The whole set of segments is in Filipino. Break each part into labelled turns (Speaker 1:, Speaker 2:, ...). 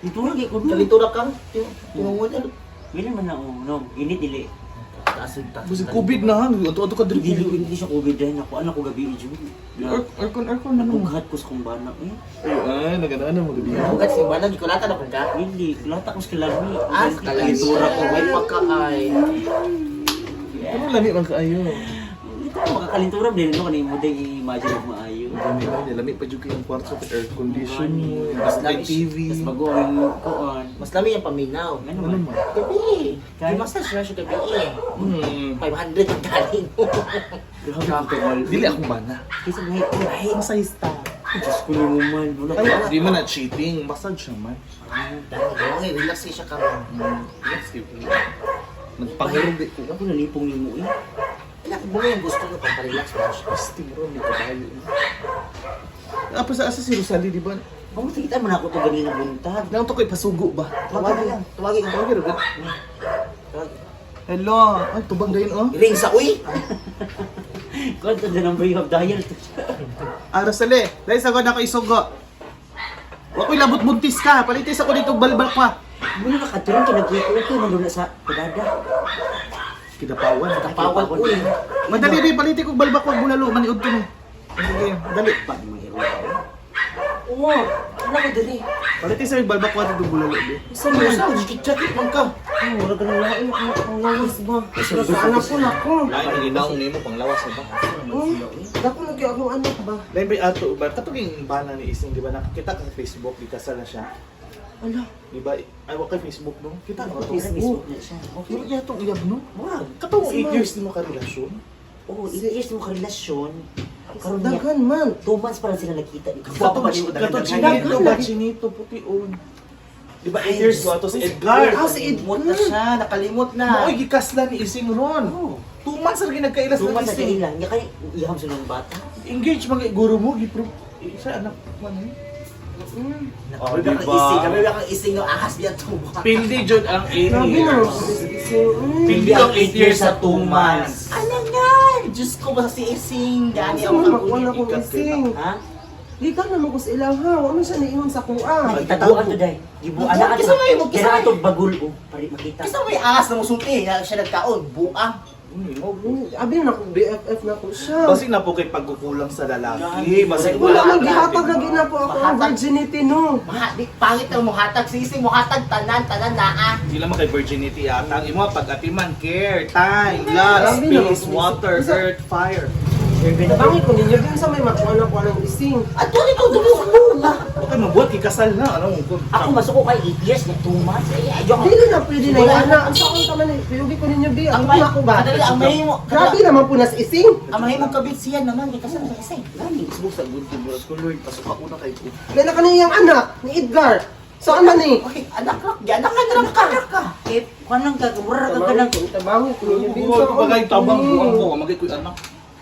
Speaker 1: Ito lagi ko.
Speaker 2: Kalitura ka. Tinungon ano.
Speaker 1: Bilang man na no, init dili.
Speaker 2: Taas.
Speaker 3: Kasi COVID na ha. Ato ka
Speaker 1: Dili
Speaker 3: diri.
Speaker 1: hindi siya COVID dahil ako anak ko gabi jud.
Speaker 3: Aircon na naman.
Speaker 1: Nagbuhat ko sa kong bana eh.
Speaker 3: Ay, nagana mo gabi.
Speaker 2: Bukat si Bana, di ko lata na ka.
Speaker 1: Hindi, lata ko sa kalami.
Speaker 2: Kalitura ko. May pagkaay.
Speaker 3: Ano lami man kaayo?
Speaker 1: Ito makakalinturab din no kanimo day imagine mo maayo.
Speaker 3: Lami man, lami pa jud yung kwarto sa air condition.
Speaker 2: Mas
Speaker 3: Mas may
Speaker 2: lami.
Speaker 3: TV.
Speaker 1: Tas bago ang kuan.
Speaker 2: Mas lami yung paminaw.
Speaker 1: Ano
Speaker 3: Ano
Speaker 1: man?
Speaker 3: man?
Speaker 2: Gabi. Di massage na siya gabi eh. 500 ang galing mo.
Speaker 3: Dili akong bana.
Speaker 1: Kasi may
Speaker 3: Masayista.
Speaker 1: Diyos ko naman. Wala
Speaker 3: Ay,
Speaker 1: ka.
Speaker 3: di man na cheating. Massage siya man.
Speaker 2: Dami, relax siya ka mo.
Speaker 3: Yes, nagpangirog di ko.
Speaker 1: Ako nalipong ni mo eh.
Speaker 2: Relax mo yung gusto mo pang relax mo siya.
Speaker 3: Pasting ro, may kabayo. Apa sa asa si Rosalie, di ba?
Speaker 1: Ako kita man ako to ganina buntag.
Speaker 3: Nang to kay pasugo ba?
Speaker 2: Tawagin lang. Tawagin lang.
Speaker 3: Tawagin ro. Hello. Ay, tubang dayon oh.
Speaker 2: Ring sa uy.
Speaker 1: Kwento the number you have dialed.
Speaker 3: Ah, Rosalie, dahil sa ako isugo. Wa ko'y labot buntis ka. Palitis ako dito balbal pa.
Speaker 1: Muna nakaturon kinagkukuto nandun na sa kadada.
Speaker 3: Kidapawan.
Speaker 2: Tapawan uy.
Speaker 3: Madali di paliti kog balbak wag bulalo maniud to ni. Sige, dali.
Speaker 1: Pa di mahiro.
Speaker 2: Oo. Ano ko dali?
Speaker 3: Paliti sa balbak wag dito bulalo di.
Speaker 2: Isa mo sa chikit man ka.
Speaker 1: Wala ka nang lain ang lawas ba?
Speaker 2: Sa anak ko na ko.
Speaker 3: Lain ginaw nimo panglawas ba?
Speaker 2: Dako lagi ako anak ba?
Speaker 3: Lain ba ato ba katuging bana ni Ising di ba nakita ka sa Facebook di kasal na siya.
Speaker 2: Ala.
Speaker 3: Di ba? Ay wa kay Facebook no. Kita na to.
Speaker 1: Facebook na siya.
Speaker 3: Okay, ya tong iyab no.
Speaker 2: Wag.
Speaker 3: Katong
Speaker 2: Kasi
Speaker 3: 8 years nimo ka relasyon.
Speaker 1: Oo, 8 years mo karelasyon. Karon niya,
Speaker 2: Dagan man.
Speaker 1: 2 months pa lang sila nakita.
Speaker 3: Katong
Speaker 1: Dagan-dagan.
Speaker 3: chinito ba chinito puti-on. Di ba 8 years ko ato si Edgar.
Speaker 2: Ah, si Edmond na siya. Nakalimot na.
Speaker 3: Mo'y gikasla ni Ising ron.
Speaker 1: Oo.
Speaker 3: 2 months ra nagkailas
Speaker 1: 2
Speaker 3: na
Speaker 1: months na
Speaker 3: Ising.
Speaker 1: kanila. Nga kay iham sila ng bata.
Speaker 3: Engage mga guru mo gipro. Isa anak man eh. Oh,
Speaker 2: Kami
Speaker 3: diba?
Speaker 2: kang ising. Kami kang ising ng ahas niya tuwa.
Speaker 3: Pildi jud ang 8
Speaker 2: Grabe na.
Speaker 3: years. Pildi ang 8 years sa 2 months.
Speaker 2: Ano nga? Diyos ko ba si ising? Gani ako
Speaker 4: Wala
Speaker 2: kagulit.
Speaker 4: ko ising.
Speaker 1: Ha?
Speaker 4: Di ka na mo sa ilang ha. Ano siya niingon sa kuha?
Speaker 1: Magtataguan to day. Gibuan na
Speaker 2: Kisa may mo, kisa
Speaker 1: Kaya
Speaker 2: may.
Speaker 1: ato bagul o pari makita.
Speaker 2: Kasi may ahas na musulti. Siya nagkaon. Buang.
Speaker 4: Abi na ko BFF na ko siya.
Speaker 3: Basig na po kay pagkukulang sa lalaki. Basig
Speaker 4: Wala
Speaker 3: wala
Speaker 4: man gihatag lagi na po ako ang virginity no.
Speaker 2: Di pangit ang muhatag. Sising muhatag. Tanan naa.
Speaker 3: Hindi lang kay virginity yata. Ang imo pag-atiman, care, time, love, space, water, earth, fire.
Speaker 4: Bangit ko ninyo din sa may makuha na ko ng ising.
Speaker 2: At doon ikaw dumulo na.
Speaker 3: Okay, mabuhat ikasal na. Ano mo?
Speaker 1: Ako masuko kay 8 years na 2 months. Ay, ayoko.
Speaker 4: Dili na pwede na yan na. Ang saan ka man eh. Piyugi ko ninyo bi.
Speaker 2: Ang
Speaker 4: Ako na ko ba?
Speaker 2: Kadali, ang mahimo.
Speaker 4: Grabe naman po na sa ising.
Speaker 2: Ang mahimo kabit siya naman. Di kasama sa ising.
Speaker 1: Gani.
Speaker 3: Facebook sa good to Lord ko, Lord. Pasok ako na kay ko.
Speaker 4: Dala ka na yung anak ni Edgar. Saan man eh?
Speaker 2: Okay, anak lang. Anak ka. Anak ka.
Speaker 1: Eh, kanang kagumura ka kanang.
Speaker 4: Tabangin ko ninyo bi.
Speaker 3: Huwag bagay tabang buwang ko. Magay ko anak.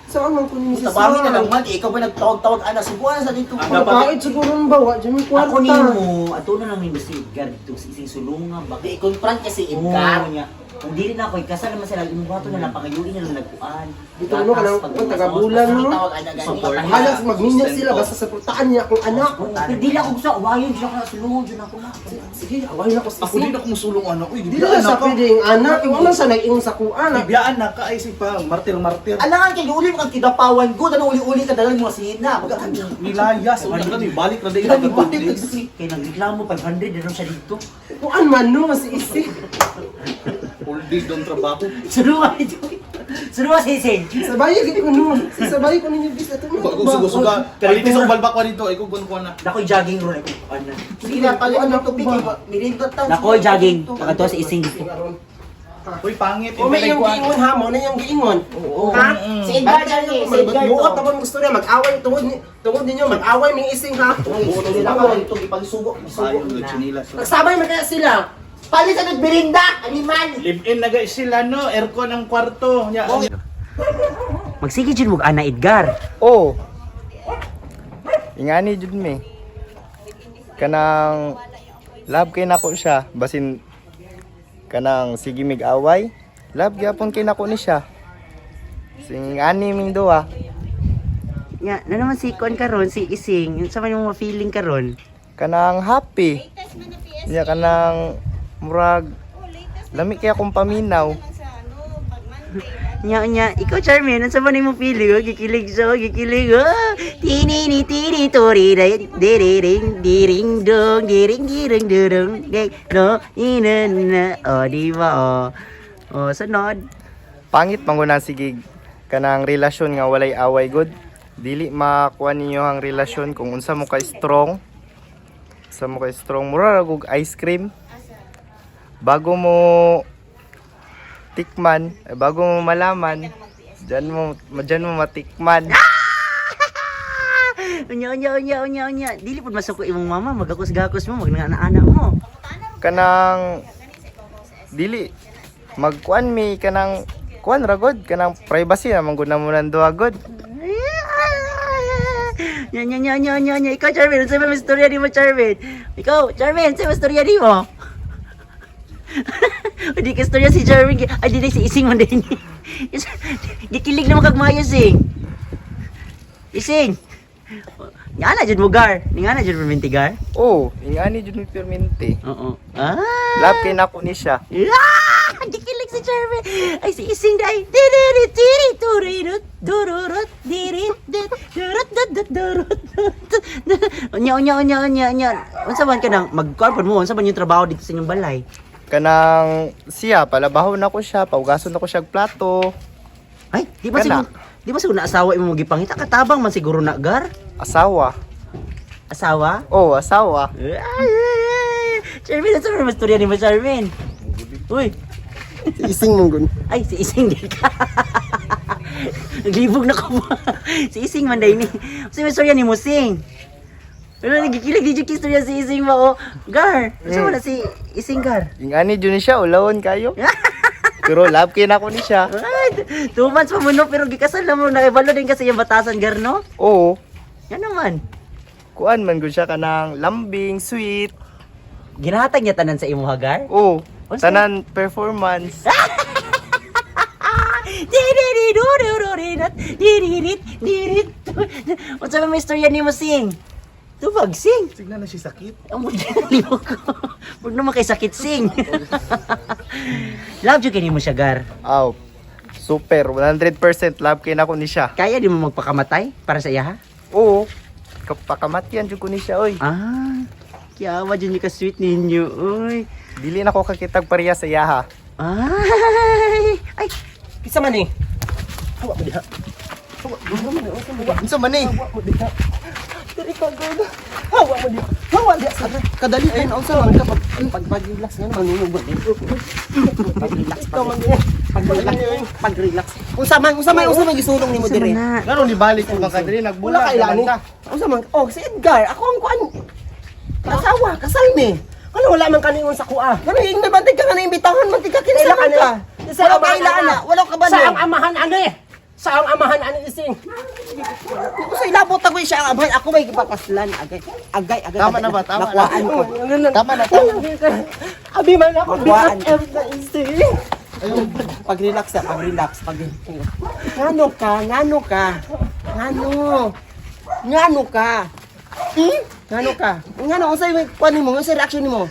Speaker 4: Saan man ko ninyo si
Speaker 2: Tabangin na lang man. Ikaw ba nagtawag-tawag anak? Subuhan sa dito.
Speaker 3: Ah,
Speaker 4: Ang bakit siguro ng bawa. Diyan may kwarta.
Speaker 1: Ako nimo, ato na lang nimo si Edgar dito si ising sulunga ba.
Speaker 2: Di, i-confront kasi
Speaker 1: Oo
Speaker 2: Edgar.
Speaker 1: niya. Kung dili na ako ikasal naman sila, imubato na lang pangayuin na lang nagkuan.
Speaker 4: Dito ano ka lang, ang taga-bulan no?
Speaker 2: Tawag anak gani.
Speaker 1: Support.
Speaker 4: Halos magminyo sila basta sa prutaan niya akong anak.
Speaker 1: Pero dili ako gusto, wayon siya ka sulungan dyan ako na.
Speaker 4: Sige, away na ko sa
Speaker 3: Ako din
Speaker 4: ising.
Speaker 3: ako musulong anak. Uy,
Speaker 4: Dili na sa pwedeng anak. Yung ano sa nag-ingon sa kuha.
Speaker 3: Bibiyaan na ka ay si pa martir-martir.
Speaker 2: Alangan kay uli mo kang kidapawan good. Ano uli-uli ka dalang mga sina.
Speaker 3: Nilayas. Uy, ano ni balik na din
Speaker 2: Grabe,
Speaker 3: ang
Speaker 2: bakit
Speaker 3: tulis.
Speaker 1: Kaya nagreklamo 500 na siya dito.
Speaker 4: Kuan man no si ising.
Speaker 3: All day doon trabaho.
Speaker 1: Sulungan ito. Sulungan si Ising.
Speaker 4: Sabay gid ko no. Sabay ko ninyo bis ato no.
Speaker 3: Kung suga-suga. Kalitis ang balbak ko dito. Ikaw gun ko na.
Speaker 1: Nakoy jogging ron ako. Ano?
Speaker 2: Sige na, palit ano to piki. Milindot tan.
Speaker 1: Nakoy jogging. Nakato si Ising dito.
Speaker 3: Uy, pangit.
Speaker 4: O may yung giingon ha, mo na yung giingon.
Speaker 3: Oo.
Speaker 4: Ha?
Speaker 2: Si Edgar dyan eh. Si Edgar to.
Speaker 4: Buot naman gusto niya mag-away tungod ninyo mag-away may ising ha.
Speaker 2: Buto nila ka dito ipagsugo.
Speaker 3: Ayaw ng chinilas.
Speaker 4: Nagsabay man kaya sila.
Speaker 2: Palit sa nagbirinda. Animal.
Speaker 3: Live-in na guys sila no. Aircon ang kwarto. Nya.
Speaker 1: Magsige dyan mo ana Edgar.
Speaker 5: Oh. Ingani jud mi. Kanang love kay nako siya basin kanang sige mig away. Love gyapon kay nako ni siya. Sing ani ming duwa.
Speaker 1: Nga, na naman si Kon karon si Ising. Yung sama yung feeling karon.
Speaker 5: Kanang happy. Nya kanang murag lami kaya kong paminaw.
Speaker 1: Nya, ikaw Charmin, ano sa ba mo pili? Oh, gikilig siya, gikilig. Oh. Tini tini tori diring diring dong diring diring durong no ina na oh di ba oh. Oh, sunod.
Speaker 5: Pangit manguna sige kanang relasyon nga walay away good. Dili makuha ninyo ang relasyon kung unsa mo ka strong. Unsa mo ka strong mura ra og ice cream. Bago mo tikman, bago mo malaman, diyan mo matikman.
Speaker 1: Unya. Dili pud masuk ko imong mama, magakos-gakos mo, magnana-ana mo.
Speaker 5: Kanang dili magkuan mi kanang kuan ra god kanang privacy na mangguna mo nang duha god.
Speaker 1: Nya. Ikaw Charmin, ano sa ba istorya ni mo Charmin? Ikaw Charmin, ano sa ba istorya ni mo? Hindi ka istorya si Charmin. Ay, di na si Ising man din. Gikilig naman kag maayo, Sing. Ising. Nga na dyan mo, Gar. Nga na dyan mo, Gar.
Speaker 5: Oh, ingani jud mi permente.
Speaker 1: Oo. Ah.
Speaker 5: Love kay nako ni siya.
Speaker 1: Ah! Gikilig si Charmin. Ay, si Ising dahil. Diririt, diri, turirut, dururut, dirit, durut, durut. Unya. Unsa man ka nang magkuan mo? Unsa man yung trabaho dito sa inyong balay?
Speaker 5: Kanang siya palabahon na ko siya, paugason na ko siya og plato.
Speaker 1: Ay, di ba
Speaker 5: Kana.
Speaker 1: siguro na asawa imo gipangita katabang man siguro na Gar?
Speaker 5: Asawa.
Speaker 1: Asawa?
Speaker 5: Oh, asawa.
Speaker 1: Charmin, ano sa mga istorya ni mo, Charmin? Uy,
Speaker 4: Ising mong gun.
Speaker 1: ay, si Ising din ka. Naglibog na ko ba? Si Ising man dahil ni. Sa mga istorya ni mo, Sing. Ano, nagikilig di yung istorya si Ising ba, oh. Gar, ano na si Ising, Gar?
Speaker 5: Ingani jud ni siya ulawon kayo. Pero love kay nako ni siya.
Speaker 1: Ay, 2 months pa mo, no? Pero gikasal na mo, nakibalo din kasi yung batasan, Gar, no?
Speaker 5: Oo.
Speaker 1: Yan naman.
Speaker 5: Kuan man gud siya kanang lambing, sweet.
Speaker 1: Ginahatag niya tanan sa imo, ha, Gar?
Speaker 5: Oh,
Speaker 1: Unsa?
Speaker 5: tanan performance.
Speaker 1: Dirit. Unsa ba may istorya ni mo, Sing? Tubag, Sing.
Speaker 3: Signa na siya sakit.
Speaker 1: Ang muli mo ko. Huwag naman kay sakit, Sing. Love you kini mo siya, Gar.
Speaker 5: Aw. Super 100% love kay nako ni siya.
Speaker 1: Kaya di mo magpakamatay para sa iya, ha?
Speaker 5: Oo. Kapakamatyan jud ko ni siya oy.
Speaker 1: Ah, kiyawa dyan yung ka-sweet ninyo, uy.
Speaker 5: Dili na ko kakitag pareha sa yaha.
Speaker 1: Ay,
Speaker 4: Kisa man eh.
Speaker 5: Unsa man ni?
Speaker 4: Diri ka gud. Hawa mo di. Hawa di. Kadali kay na unsa man ka pag-relax nga manunod ba. Pag-relax pag-relax. Unsa man gisulong nimo diri?
Speaker 1: na.
Speaker 5: Karon ni balik ko ka diri
Speaker 4: Wala
Speaker 5: nagbulag
Speaker 4: ka ilani. Unsa man? Oh, si Edgar, ako ang kuan. Asawa, kasal ni. Ano wala man kaningon sa kuha? Ano yung may bantig ka nga na imbitahan, bantig ka kinsa man ka. Wala ka ilana, wala ka ba
Speaker 2: Sa ang amahan ani. Sa ang amahan ani Ising.
Speaker 4: Ako sa ilabot ako siya ang abay, ako may gipapaslan agay.
Speaker 5: Tama na ba? Tama na.
Speaker 4: Nakuhaan ko.
Speaker 5: Tama na.
Speaker 2: Abi man ako
Speaker 4: Nakuhaan ko.
Speaker 2: BFF na Ising.
Speaker 4: Ayun, pag-relax. Ngano ka? Ngano ka? Ngano, unsay may kuan nimo, unsay reaction nimo?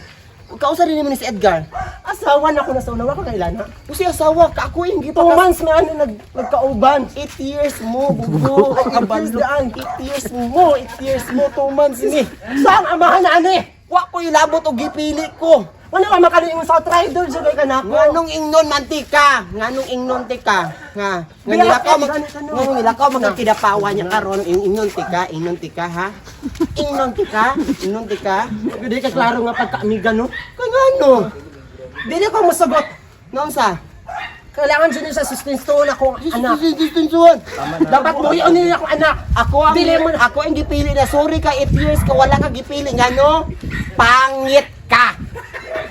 Speaker 4: Kausa rin nimo ni si Edgar.
Speaker 2: Asawa na ko na sa una ko kailana.
Speaker 4: Usi asawa ka ako yung
Speaker 2: 2 months na ani nagkauban.
Speaker 4: 8 years mo, bugo, kabalo. 8 years mo, 2 months ni.
Speaker 2: Sa ang amahan na ani.
Speaker 4: Wa ko ilabot og gipili ko.
Speaker 2: Ano ka makalingon sa trader jud kay kanako.
Speaker 4: Nganong ingnon mantika? Nganong ingnon tika? Nga nilakaw nganong nilakaw magkidapawa niya karon ingnon tika ha? Ingnon tika?
Speaker 2: Di ka klaro nga pagkaamiga no.
Speaker 4: Kangano?
Speaker 2: Dili ko masagot.
Speaker 4: Noon sa?
Speaker 2: Kailangan dyan sa assistance to na akong anak.
Speaker 4: Distinsuan.
Speaker 2: Dapat mo yun nila akong anak.
Speaker 4: Ako ang gipili na sorry ka 8 years ka wala ka gipili ngano? Pangit ka.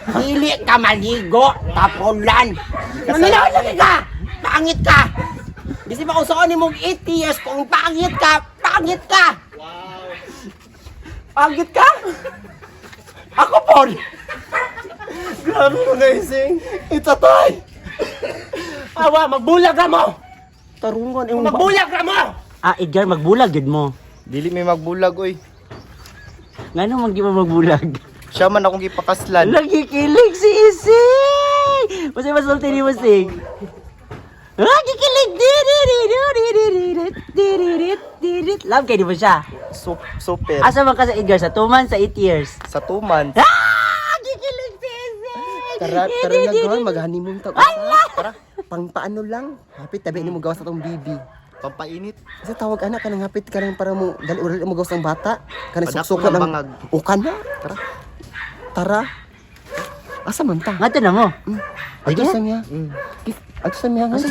Speaker 4: Dili ka maligo, tapulan. Manilawin lagi ka. Pangit ka. Bisi ba kung saan mong 8 years kung pangit ka. Pangit ka? Ako po.
Speaker 2: Grabe mo na Ising. Itatay. Awa, magbulag ka mo.
Speaker 4: Tarungan yung
Speaker 2: Magbulag ka mo.
Speaker 1: Ah, Edgar, magbulag yun mo.
Speaker 5: Dili may magbulag oy.
Speaker 1: Nga naman di mo magbulag.
Speaker 5: Siya man akong gipakaslan.
Speaker 1: Nagikilig si Ising! Masay masulti ni Masing. Nagikilig! Love kayo di ba siya?
Speaker 5: Super.
Speaker 1: Asa man ka sa Edgar? Sa 2 months, sa 8 years?
Speaker 5: Sa 2 months.
Speaker 1: Nagikilig si Ising!
Speaker 4: Tara na gawin, mag-honeymoon ta. Tara, pang paano lang. Hapit, tabi ni mo gawas na tong bibi.
Speaker 5: Pampainit.
Speaker 4: Kasi tawag anak ka nang hapit ka lang para mo dali ulit mo gawas ng bata. Kanang
Speaker 5: Padak
Speaker 4: suksukan
Speaker 5: ko ng
Speaker 4: ng
Speaker 5: bangag.
Speaker 4: ukan na. Tara. Asa man ta?
Speaker 1: Nga to na mo.
Speaker 4: Ato sa miya. Ato sa miya nga.